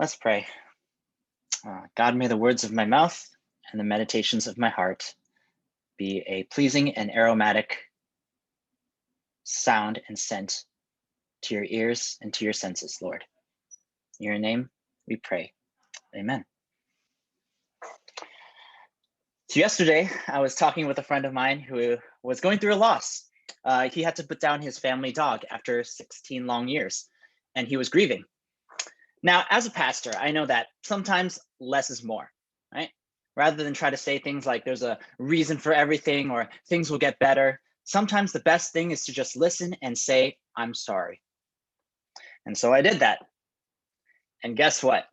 Let's pray. God, may the words of my mouth and the meditations of my heart be a pleasing and aromatic sound and scent to your ears and to your senses, Lord. In your name we pray. Amen. So yesterday, I was talking with a friend of mine who was going through a loss. He had to put down his family dog after 16 long years, and he was grieving. Now, as a pastor, I know that sometimes less is more, right? Rather than try to say things like there's a reason for everything or things will get better, sometimes the best thing is to just listen and say, I'm sorry. And so I did that. And guess what?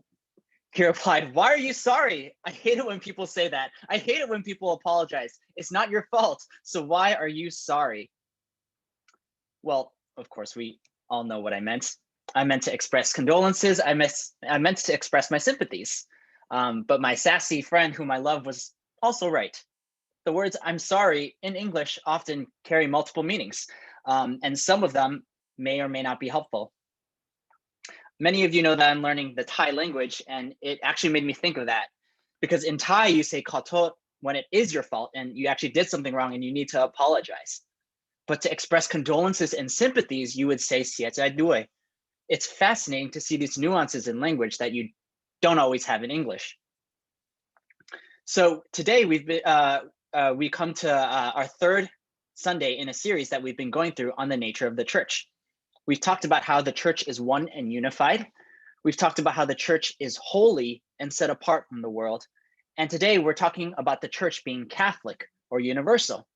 He replied, why are you sorry? I hate it when people say that. I hate it when people apologize. It's not your fault. So why are you sorry? Well, of course, we all know what I meant. I meant to express condolences. I meant to express my sympathies. But my sassy friend whom I love was also right. The words I'm sorry in English often carry multiple meanings, and some of them may or may not be helpful. Many of you know that I'm learning the Thai language, and it actually made me think of that. Because in Thai, you say "khatot" when it is your fault and you actually did something wrong and you need to apologize. But to express condolences and sympathies, you would say "sia chai dui." It's fascinating to see these nuances in language that you don't always have in English. So today we come to our third Sunday in a series that we've been going through on the nature of the church. We've talked about how the church is one and unified. We've talked about how the church is holy and set apart from the world. And today we're talking about the church being Catholic or universal.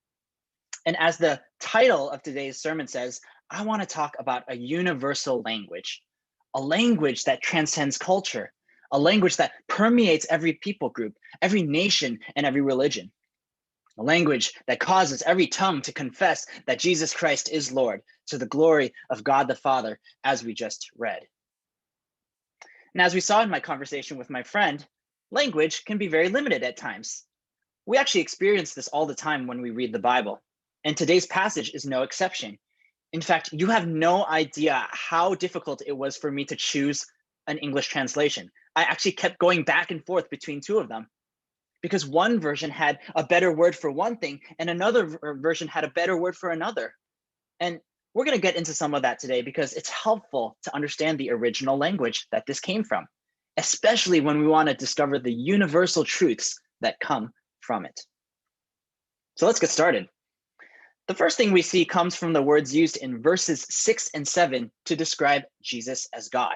And as the title of today's sermon says, I want to talk about a universal language, a language that transcends culture, a language that permeates every people group, every nation, and every religion, a language that causes every tongue to confess that Jesus Christ is Lord, to the glory of God the Father, as we just read. And as we saw in my conversation with my friend, language can be very limited at times. We actually experience this all the time when we read the Bible, and today's passage is no exception. In fact, you have no idea how difficult it was for me to choose an English translation. I actually kept going back and forth between two of them because one version had a better word for one thing and another version had a better word for another. And we're going to get into some of that today because it's helpful to understand the original language that this came from, especially when we want to discover the universal truths that come from it. So let's get started. The first thing we see comes from the words used in verses 6 and 7 to describe Jesus as God.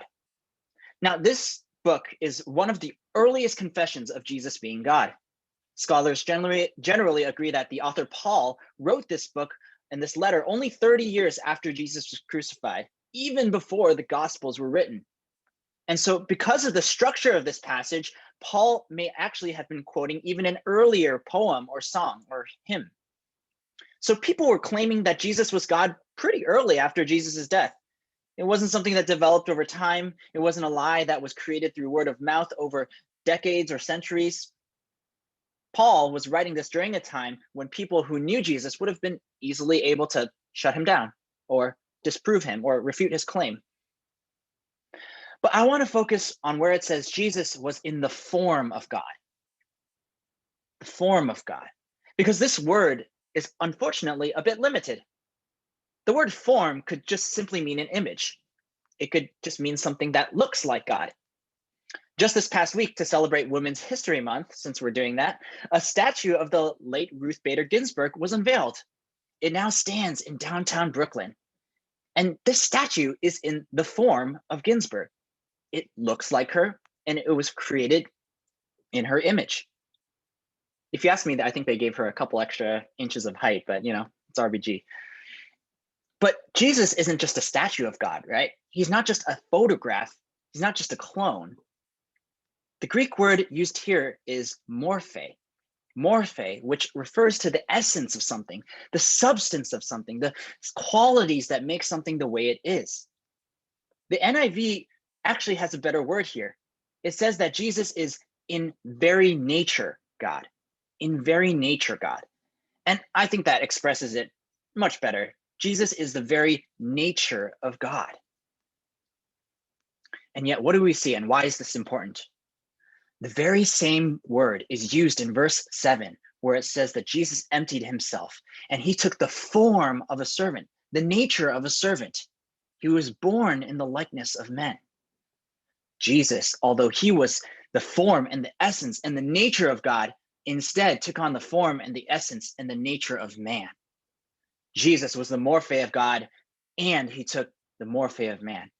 Now, this book is one of the earliest confessions of Jesus being God. Scholars generally agree that the author Paul wrote this book and this letter only 30 years after Jesus was crucified, even before the Gospels were written. And so because of the structure of this passage, Paul may actually have been quoting even an earlier poem or song or hymn. So people were claiming that Jesus was God pretty early after Jesus' death. It wasn't something that developed over time. It wasn't a lie that was created through word of mouth over decades or centuries. Paul was writing this during a time when people who knew Jesus would have been easily able to shut him down or disprove him or refute his claim. But I want to focus on where it says Jesus was in the form of God. The form of God. Because this word is unfortunately a bit limited. The word form could just simply mean an image. It could just mean something that looks like God. Just this past week, to celebrate Women's History Month, since we're doing that, a statue of the late Ruth Bader Ginsburg was unveiled. It now stands in downtown Brooklyn. And this statue is in the form of Ginsburg. It looks like her, and it was created in her image. If you ask me, I think they gave her a couple extra inches of height, but it's RBG. But Jesus isn't just a statue of God, right? He's not just a photograph. He's not just a clone. The Greek word used here is morphe, which refers to the essence of something, the substance of something, the qualities that make something the way it is. The NIV actually has a better word here. It says that Jesus is in very nature God, in very nature God. And I think that expresses it much better. Jesus is the very nature of God. And yet, what do we see, and why is this important? The very same word is used in verse 7, where it says that Jesus emptied himself and he took the form of a servant, the nature of a servant. He was born in the likeness of men. Jesus, although he was the form and the essence and the nature of God, instead took on the form and the essence and the nature of man. Jesus was the morphe of God, and he took the morphe of man.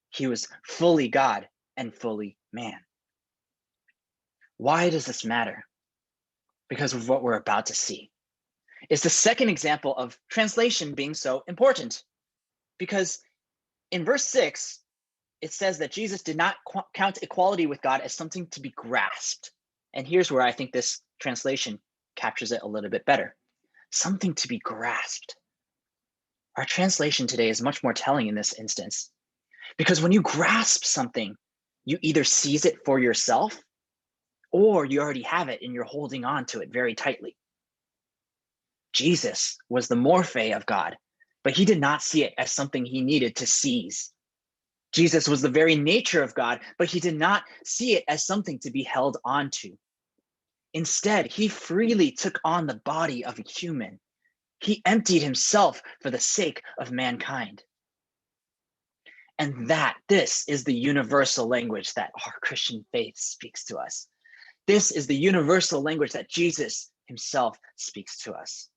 He was fully God and fully man. Why does this matter? Because of what we're about to see. It's the second example of translation being so important. Because in verse 6, it says that Jesus did not count equality with God as something to be grasped. And here's where I think this translation captures it a little bit better. Something to be grasped. Our translation today is much more telling in this instance. Because when you grasp something, you either seize it for yourself or you already have it and you're holding on to it very tightly. Jesus was the morphe of God, but he did not see it as something he needed to seize. Jesus was the very nature of God, but he did not see it as something to be held onto. Instead, he freely took on the body of a human. He emptied himself for the sake of mankind. And this is the universal language that our Christian faith speaks to us. This is the universal language that Jesus himself speaks to us.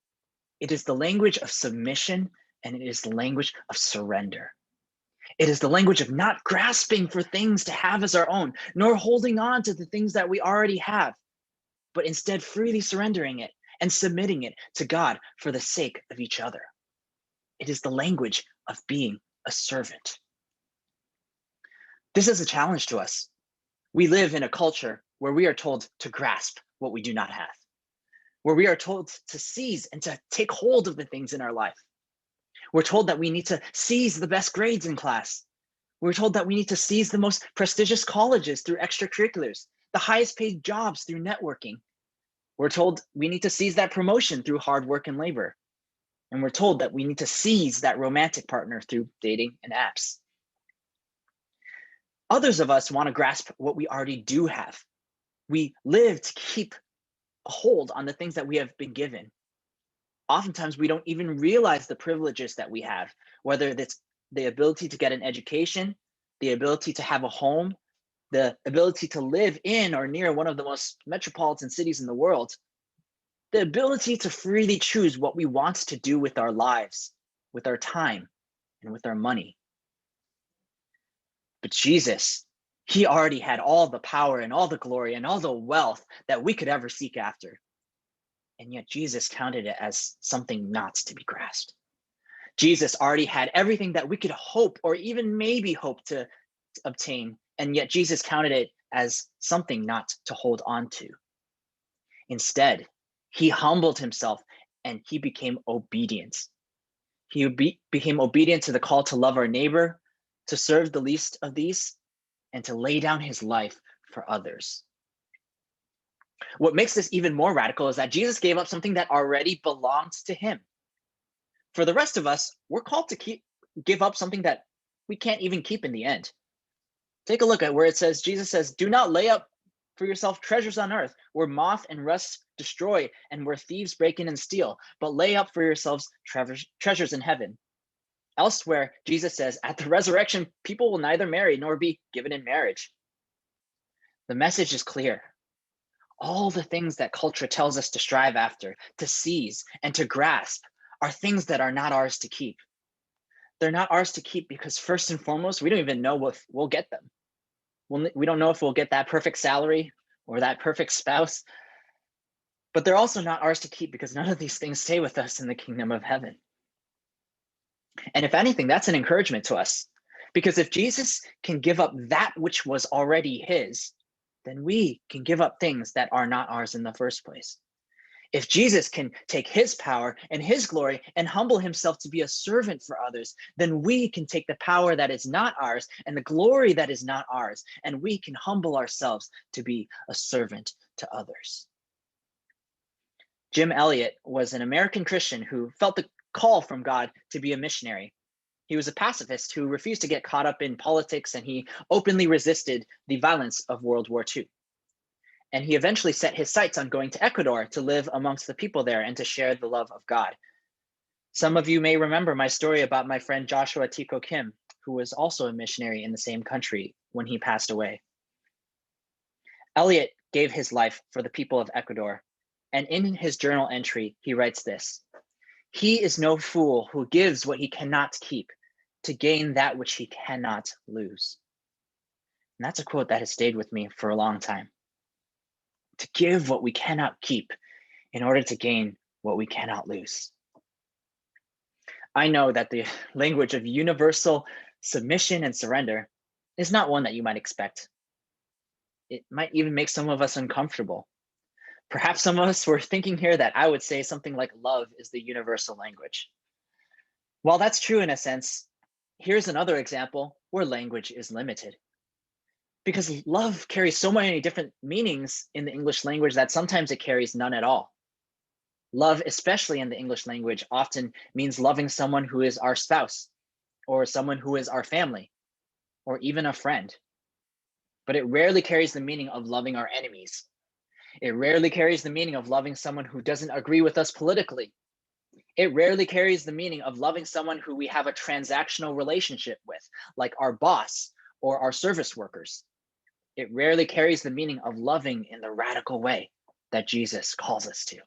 It is the language of submission, and it is the language of surrender. It is the language of not grasping for things to have as our own, nor holding on to the things that we already have, but instead freely surrendering it and submitting it to God for the sake of each other. It is the language of being a servant. This is a challenge to us. We live in a culture where we are told to grasp what we do not have, where we are told to seize and to take hold of the things in our life. We're told that we need to seize the best grades in class. We're told that we need to seize the most prestigious colleges through extracurriculars, the highest paid jobs through networking. We're told we need to seize that promotion through hard work and labor. And we're told that we need to seize that romantic partner through dating and apps. Others of us want to grasp what we already do have. We live to keep a hold on the things that we have been given. Oftentimes, we don't even realize the privileges that we have, whether it's the ability to get an education, the ability to have a home, the ability to live in or near one of the most metropolitan cities in the world, the ability to freely choose what we want to do with our lives, with our time, and with our money. But Jesus, he already had all the power and all the glory and all the wealth that we could ever seek after. And yet Jesus counted it as something not to be grasped. Jesus already had everything that we could hope or even maybe hope to obtain. And yet Jesus counted it as something not to hold on to. Instead, he humbled himself and he became obedient. He became obedient to the call to love our neighbor, to serve the least of these, and to lay down his life for others. What makes this even more radical is that Jesus gave up something that already belonged to him. For the rest of us, we're called to give up something that we can't even keep in the end. Take a look at where it says, Jesus says, do not lay up for yourself treasures on earth, where moth and rust destroy and where thieves break in and steal, but lay up for yourselves treasures in heaven. Elsewhere, Jesus says, at the resurrection, people will neither marry nor be given in marriage. The message is clear. All the things that culture tells us to strive after, to seize, and to grasp are things that are not ours to keep. They're not ours to keep because first and foremost, we don't even know if we'll get them. We don't know if we'll get that perfect salary or that perfect spouse, but they're also not ours to keep because none of these things stay with us in the kingdom of heaven. And if anything, that's an encouragement to us, because if Jesus can give up that which was already his, then we can give up things that are not ours in the first place. If Jesus can take his power and his glory and humble himself to be a servant for others, then we can take the power that is not ours and the glory that is not ours, and we can humble ourselves to be a servant to others. Jim Elliot was an American Christian who felt the call from God to be a missionary. He was a pacifist who refused to get caught up in politics, and he openly resisted the violence of World War II. And he eventually set his sights on going to Ecuador to live amongst the people there and to share the love of God. Some of you may remember my story about my friend Joshua Tiko Kim, who was also a missionary in the same country when he passed away. Eliot gave his life for the people of Ecuador, and in his journal entry, he writes this: "He is no fool who gives what he cannot keep to gain that which he cannot lose." And that's a quote that has stayed with me for a long time. To give what we cannot keep in order to gain what we cannot lose. I know that the language of universal submission and surrender is not one that you might expect. It might even make some of us uncomfortable. Perhaps some of us were thinking here that I would say something like love is the universal language. While that's true in a sense, here's another example where language is limited. Because love carries so many different meanings in the English language that sometimes it carries none at all. Love, especially in the English language, often means loving someone who is our spouse, or someone who is our family, or even a friend. But it rarely carries the meaning of loving our enemies. It rarely carries the meaning of loving someone who doesn't agree with us politically. It rarely carries the meaning of loving someone who we have a transactional relationship with, like our boss or our service workers. It rarely carries the meaning of loving in the radical way that Jesus calls us to.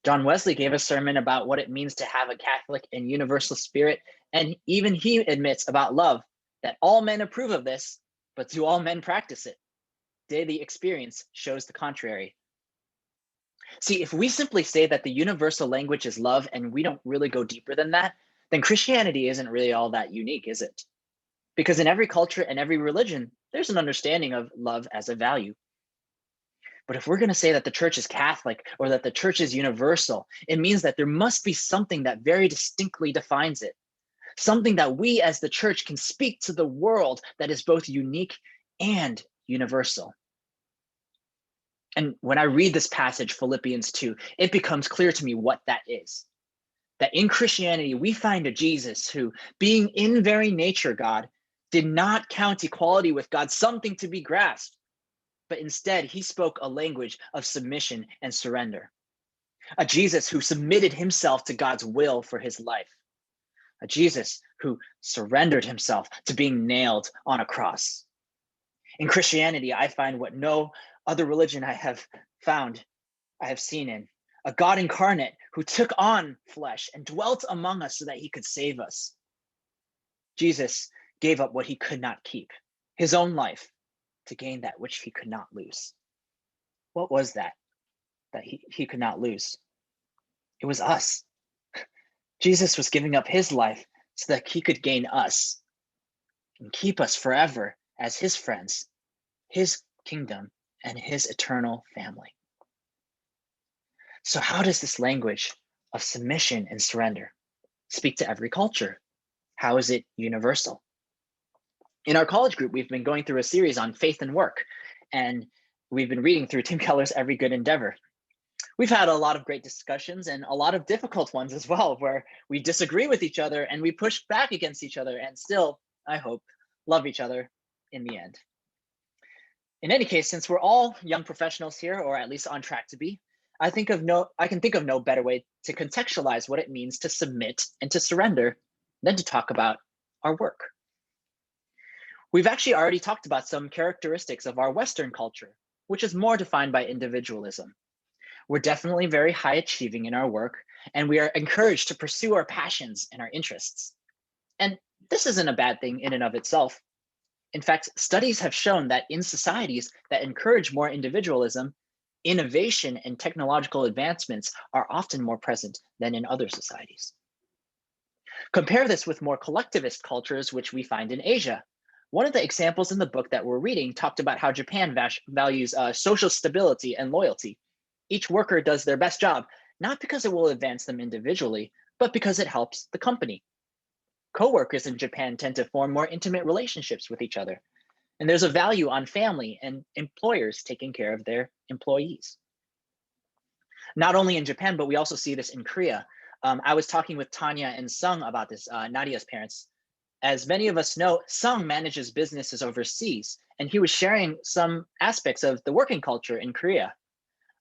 John Wesley gave a sermon about what it means to have a Catholic and universal spirit, and even he admits about love that all men approve of this, but do all men practice it? Daily experience shows the contrary. See, if we simply say that the universal language is love and we don't really go deeper than that, then Christianity isn't really all that unique, is it? Because in every culture and every religion, there's an understanding of love as a value. But if we're going to say that the church is Catholic or that the church is universal, it means that there must be something that very distinctly defines it. Something that we as the church can speak to the world that is both unique and universal. And when I read this passage, Philippians 2, it becomes clear to me what that is. That in Christianity, we find a Jesus who, being in very nature God, did not count equality with God something to be grasped, but instead he spoke a language of submission and surrender. A Jesus who submitted himself to God's will for his life. A Jesus who surrendered himself to being nailed on a cross. In Christianity, I find what no other religion I have seen in. A God incarnate who took on flesh and dwelt among us so that he could save us. Jesus gave up what he could not keep, his own life, to gain that which he could not lose. What was that he could not lose? It was us. Jesus was giving up his life so that he could gain us and keep us forever as his friends, his kingdom, and his eternal family. So how does this language of submission and surrender speak to every culture? How is it universal? In our college group, we've been going through a series on faith and work, and we've been reading through Tim Keller's Every Good Endeavor. We've had a lot of great discussions and a lot of difficult ones as well, where we disagree with each other and we push back against each other and still, I hope, love each other in the end. In any case, since we're all young professionals here, or at least on track to be, I can think of no better way to contextualize what it means to submit and to surrender than to talk about our work. We've actually already talked about some characteristics of our Western culture, which is more defined by individualism. We're definitely very high achieving in our work, and we are encouraged to pursue our passions and our interests. And this isn't a bad thing in and of itself. In fact, studies have shown that in societies that encourage more individualism, innovation and technological advancements are often more present than in other societies. Compare this with more collectivist cultures, which we find in Asia. One of the examples in the book that we're reading talked about how Japan values social stability and loyalty. Each worker does their best job, not because it will advance them individually, but because it helps the company. Coworkers in Japan tend to form more intimate relationships with each other. And there's a value on family and employers taking care of their employees. Not only in Japan, but we also see this in Korea. I was talking with Tanya and Sung about this, Nadia's parents. As many of us know, Sung manages businesses overseas, and he was sharing some aspects of the working culture in Korea.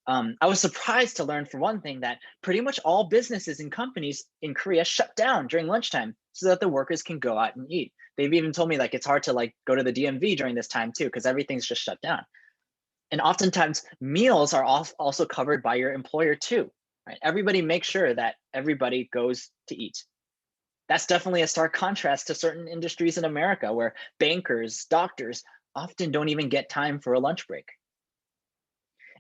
I was surprised to learn, for one thing, that pretty much all businesses and companies in Korea shut down during lunchtime so that the workers can go out and eat. They've even told me like it's hard to like go to the DMV during this time too, because everything's just shut down. And oftentimes meals are also covered by your employer too, right? Everybody makes sure that everybody goes to eat. That's definitely a stark contrast to certain industries in America where bankers, doctors often don't even get time for a lunch break.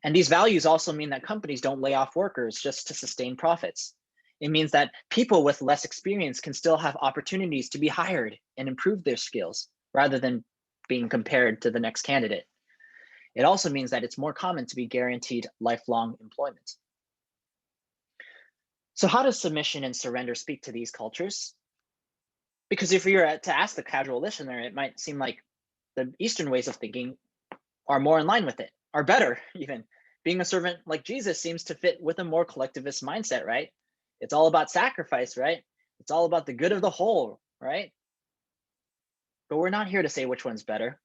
And these values also mean that companies don't lay off workers just to sustain profits. It means that people with less experience can still have opportunities to be hired and improve their skills rather than being compared to the next candidate. It also means that it's more common to be guaranteed lifelong employment. So how does submission and surrender speak to these cultures? Because if you're to ask the casual listener, it might seem like the Eastern ways of thinking are more in line with it, are better even. Being a servant like Jesus seems to fit with a more collectivist mindset, right? It's all about sacrifice, right? It's all about the good of the whole, right? But we're not here to say which one's better.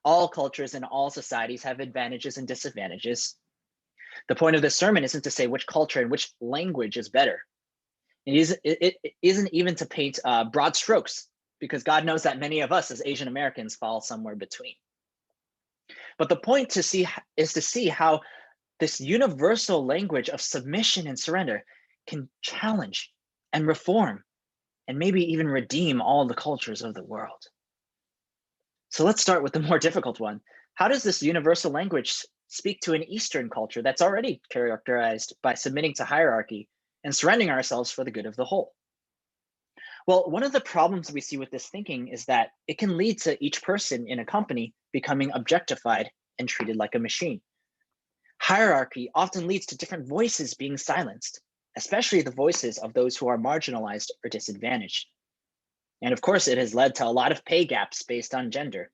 All cultures and all societies have advantages and disadvantages. The point of this sermon isn't to say which culture and which language is better. It isn't even to paint broad strokes, because God knows that many of us as Asian Americans fall somewhere between. But the point is to see how this universal language of submission and surrender can challenge and reform and maybe even redeem all the cultures of the world. So let's start with the more difficult one. How does this universal language speak to an Eastern culture that's already characterized by submitting to hierarchy and surrendering ourselves for the good of the whole? Well, one of the problems we see with this thinking is that it can lead to each person in a company becoming objectified and treated like a machine. Hierarchy often leads to different voices being silenced, especially the voices of those who are marginalized or disadvantaged. And of course, it has led to a lot of pay gaps based on gender.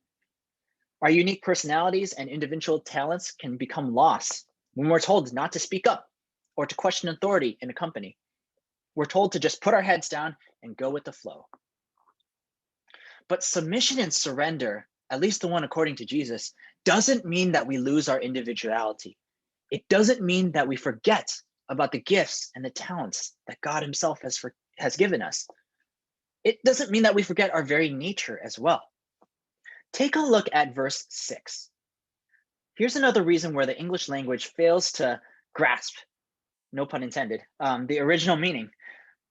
Our unique personalities and individual talents can become lost when we're told not to speak up or to question authority in a company. We're told to just put our heads down and go with the flow. But submission and surrender, at least the one according to Jesus, doesn't mean that we lose our individuality. It doesn't mean that we forget about the gifts and the talents that God himself has given us. It doesn't mean that we forget our very nature as well. Take a look at verse 6. Here's another reason where the English language fails to grasp, no pun intended, the original meaning.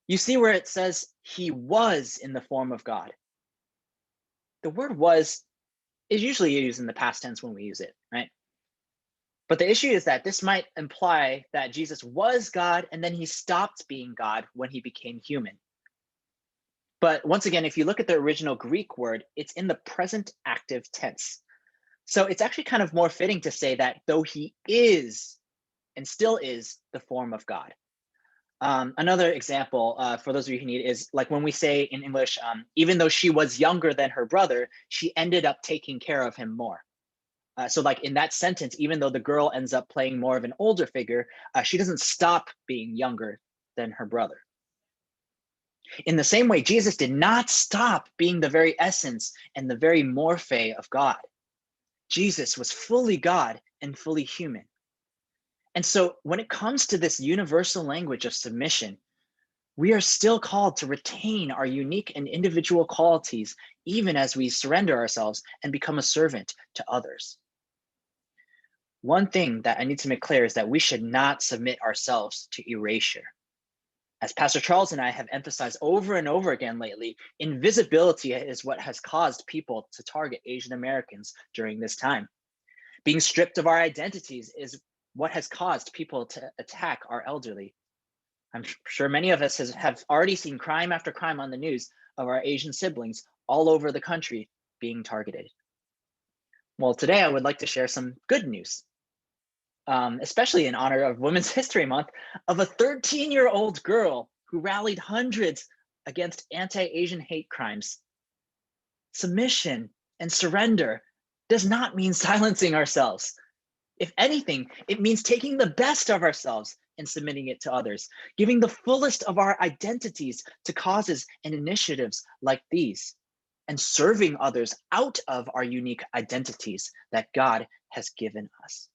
You see where it says he was in the form of God. The word was is usually used in the past tense when we use it, right? But the issue is that this might imply that Jesus was God and then he stopped being God when he became human. But once again, if you look at the original Greek word, it's in the present active tense. So it's actually kind of more fitting to say that though he is and still is the form of God. Another example for those of you who need is like when we say in English, even though she was younger than her brother, she ended up taking care of him more. So like in that sentence, even though the girl ends up playing more of an older figure, she doesn't stop being younger than her brother. In the same way, Jesus did not stop being the very essence and the very morphe of God. Jesus was fully God and fully human. And so when it comes to this universal language of submission, we are still called to retain our unique and individual qualities, even as we surrender ourselves and become a servant to others. One thing that I need to make clear is that we should not submit ourselves to erasure. As Pastor Charles and I have emphasized over and over again lately, invisibility is what has caused people to target Asian Americans during this time. Being stripped of our identities is what has caused people to attack our elderly. I'm sure many of us have already seen crime after crime on the news of our Asian siblings all over the country being targeted. Well, today I would like to share some good news, especially in honor of Women's History Month, of a 13-year-old girl who rallied hundreds against anti-Asian hate crimes. Submission and surrender does not mean silencing ourselves. If anything, it means taking the best of ourselves in submitting it to others, giving the fullest of our identities to causes and initiatives like these, and serving others out of our unique identities that God has given us.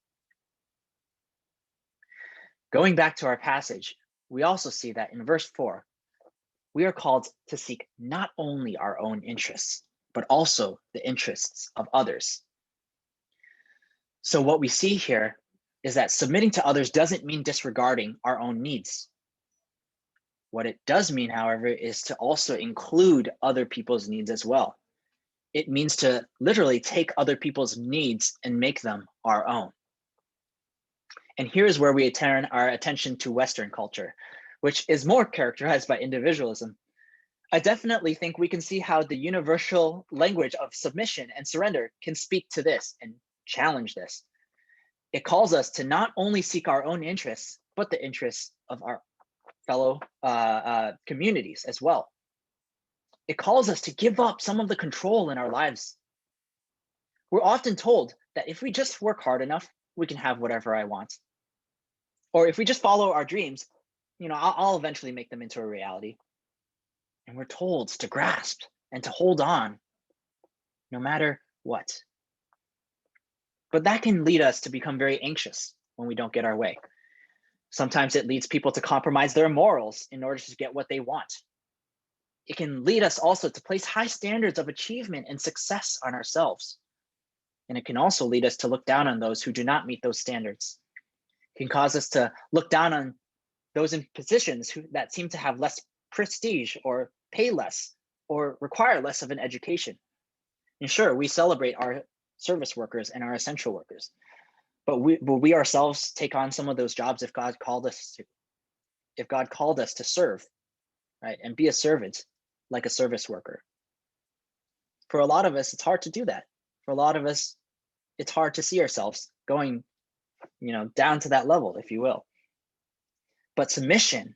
Going back to our passage, we also see that in verse 4, we are called to seek not only our own interests, but also the interests of others. So what we see here is that submitting to others doesn't mean disregarding our own needs. What it does mean, however, is to also include other people's needs as well. It means to literally take other people's needs and make them our own. And here's where we turn our attention to Western culture, which is more characterized by individualism. I definitely think we can see how the universal language of submission and surrender can speak to this and challenge this. It calls us to not only seek our own interests, but the interests of our fellow communities as well. It calls us to give up some of the control in our lives. We're often told that if we just work hard enough, we can have whatever I want. Or if we just follow our dreams, I'll eventually make them into a reality. And we're told to grasp and to hold on no matter what. But that can lead us to become very anxious when we don't get our way. Sometimes it leads people to compromise their morals in order to get what they want. It can lead us also to place high standards of achievement and success on ourselves. And it can also lead us to look down on those who do not meet those standards. It can cause us to look down on those in positions that seem to have less prestige or pay less or require less of an education. And sure, we celebrate our service workers and our essential workers, but will we ourselves take on some of those jobs if God called us to? If God called us to serve, right, and be a servant like a service worker. For a lot of us, it's hard to do that. For a lot of us, it's hard to see ourselves going, down to that level, if you will. But submission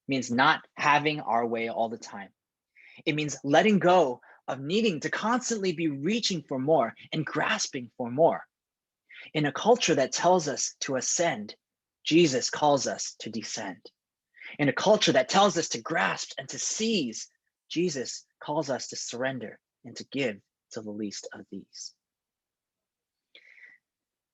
means not having our way all the time. It means letting go of needing to constantly be reaching for more and grasping for more. In a culture that tells us to ascend, Jesus calls us to descend. In a culture that tells us to grasp and to seize, Jesus calls us to surrender and to give to the least of these.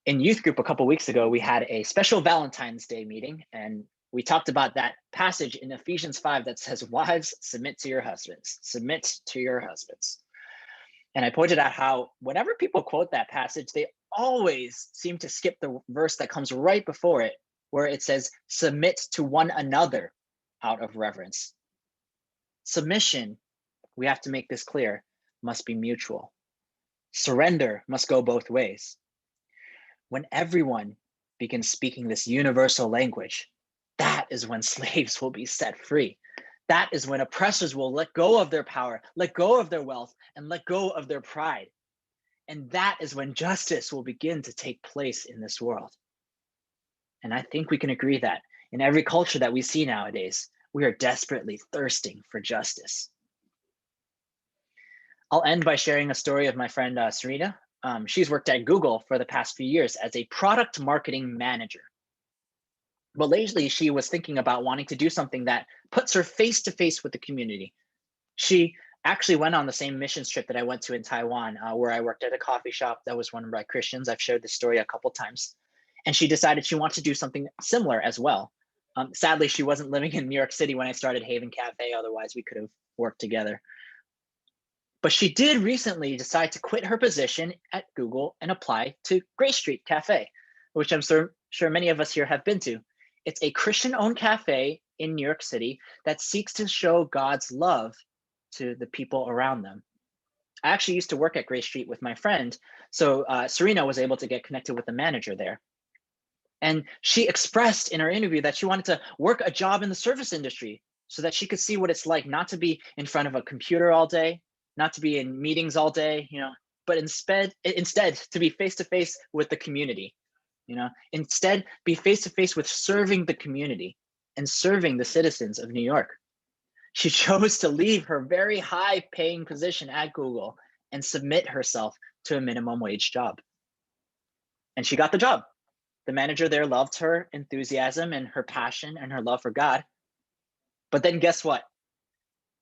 In youth group a couple weeks ago, we had a special Valentine's Day meeting, and we talked about that passage in Ephesians 5 that says, "Wives, submit to your husbands, submit to your husbands." And I pointed out how whenever people quote that passage, they always seem to skip the verse that comes right before it, where it says, "Submit to one another out of reverence." Submission, we have to make this clear, must be mutual. Surrender must go both ways. When everyone begins speaking this universal language, that is when slaves will be set free. That is when oppressors will let go of their power, let go of their wealth, and let go of their pride. And that is when justice will begin to take place in this world. And I think we can agree that in every culture that we see nowadays, we are desperately thirsting for justice. I'll end by sharing a story of my friend Serena. She's worked at Google for the past few years as a product marketing manager. But lately, she was thinking about wanting to do something that puts her face to face with the community. She actually went on the same mission trip that I went to in Taiwan, where I worked at a coffee shop that was run by Christians. I've shared this story a couple times. And she decided she wanted to do something similar as well. Sadly, she wasn't living in New York City when I started Haven Cafe. Otherwise, we could have worked together. But she did recently decide to quit her position at Google and apply to Grace Street Cafe, which I'm sure many of us here have been to. It's a Christian-owned cafe in New York City that seeks to show God's love to the people around them. I actually used to work at Grace Street with my friend, so Serena was able to get connected with the manager there. And she expressed in her interview that she wanted to work a job in the service industry so that she could see what it's like not to be in front of a computer all day, not to be in meetings all day, but instead to be face to face with the community. Instead be face to face with serving the community and serving the citizens of New York. She chose to leave her very high paying position at Google and submit herself to a minimum wage job. And she got the job. The manager there loved her enthusiasm and her passion and her love for God. But then guess what?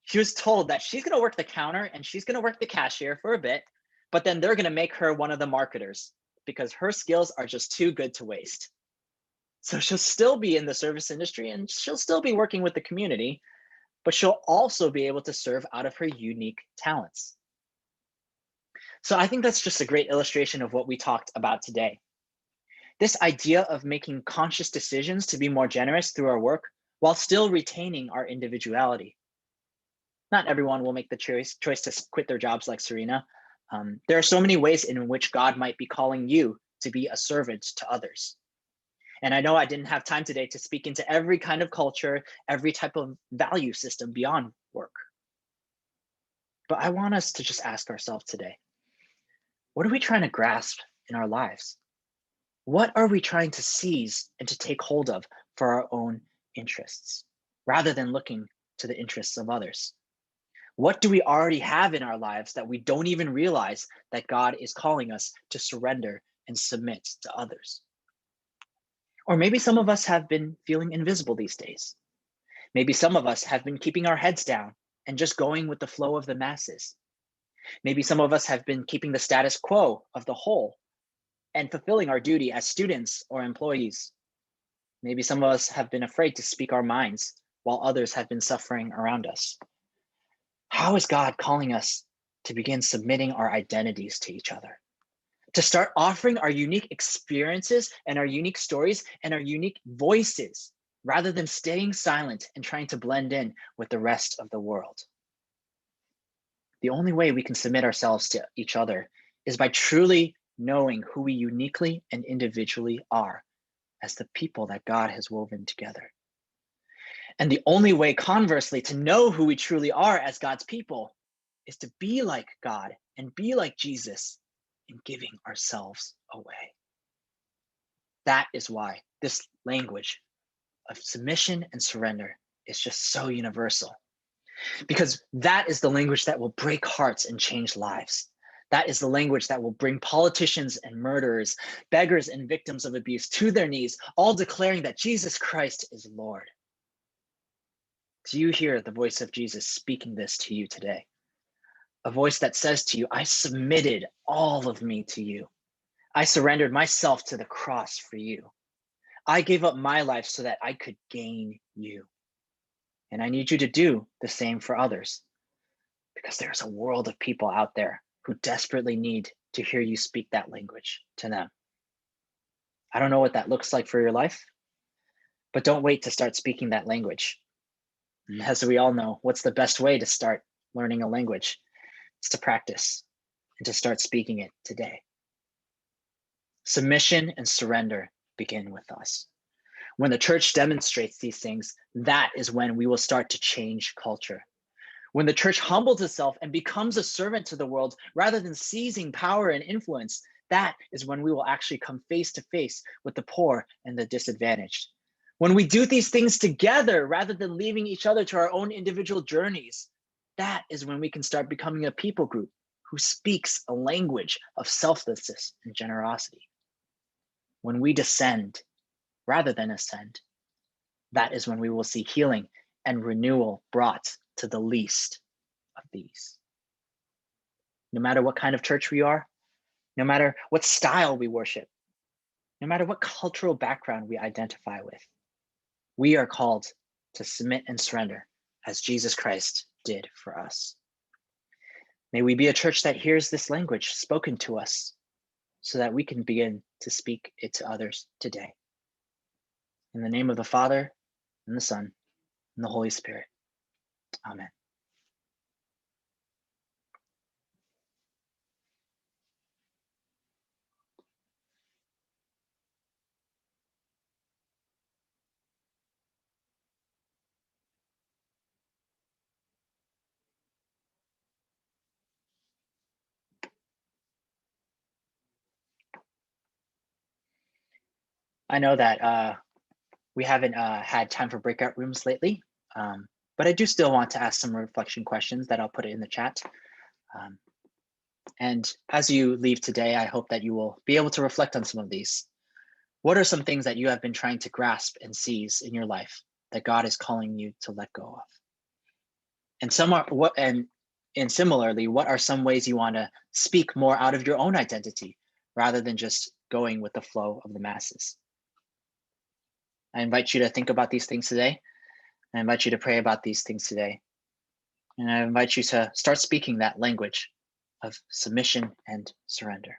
She was told that she's going to work the counter and she's going to work the cashier for a bit, but then they're going to make her one of the marketers because her skills are just too good to waste. So she'll still be in the service industry and she'll still be working with the community, but she'll also be able to serve out of her unique talents. So I think that's just a great illustration of what we talked about today. This idea of making conscious decisions to be more generous through our work while still retaining our individuality. Not everyone will make the choice to quit their jobs like Serena. There are so many ways in which God might be calling you to be a servant to others. And I know I didn't have time today to speak into every kind of culture, every type of value system beyond work. But I want us to just ask ourselves today, what are we trying to grasp in our lives? What are we trying to seize and to take hold of for our own interests, rather than looking to the interests of others? What do we already have in our lives that we don't even realize that God is calling us to surrender and submit to others? Or maybe some of us have been feeling invisible these days. Maybe some of us have been keeping our heads down and just going with the flow of the masses. Maybe some of us have been keeping the status quo of the whole and fulfilling our duty as students or employees. Maybe some of us have been afraid to speak our minds while others have been suffering around us. How is God calling us to begin submitting our identities to each other? To start offering our unique experiences and our unique stories and our unique voices, rather than staying silent and trying to blend in with the rest of the world. The only way we can submit ourselves to each other is by truly knowing who we uniquely and individually are as the people that God has woven together. And the only way, conversely, to know who we truly are as God's people is to be like God and be like Jesus in giving ourselves away. That is why this language of submission and surrender is just so universal, because that is the language that will break hearts and change lives. That is the language that will bring politicians and murderers, beggars and victims of abuse to their knees, all declaring that Jesus Christ is Lord. Do you hear the voice of Jesus speaking this to you today? A voice that says to you, I submitted all of me to you. I surrendered myself to the cross for you. I gave up my life so that I could gain you. And I need you to do the same for others, because there's a world of people out there who desperately need to hear you speak that language to them. I don't know what that looks like for your life, but don't wait to start speaking that language. And as we all know, what's the best way to start learning a language? It's to practice and to start speaking it today. Submission and surrender begin with us. When the church demonstrates these things, that is when we will start to change culture. When the church humbles itself and becomes a servant to the world rather than seizing power and influence, that is when we will actually come face to face with the poor and the disadvantaged. When we do these things together rather than leaving each other to our own individual journeys, that is when we can start becoming a people group who speaks a language of selflessness and generosity. When we descend rather than ascend, that is when we will see healing and renewal brought to the least of these. No matter what kind of church we are, no matter what style we worship, no matter what cultural background we identify with, we are called to submit and surrender as Jesus Christ did for us. May we be a church that hears this language spoken to us so that we can begin to speak it to others today. In the name of the Father, and the Son, and the Holy Spirit. Amen. I know that we haven't had time for breakout rooms lately, but I do still want to ask some reflection questions that I'll put it in the chat. And as you leave today, I hope that you will be able to reflect on some of these. What are some things that you have been trying to grasp and seize in your life that God is calling you to let go of? And similarly, what are some ways you want to speak more out of your own identity rather than just going with the flow of the masses? I invite you to think about these things today. I invite you to pray about these things today. And I invite you to start speaking that language of submission and surrender.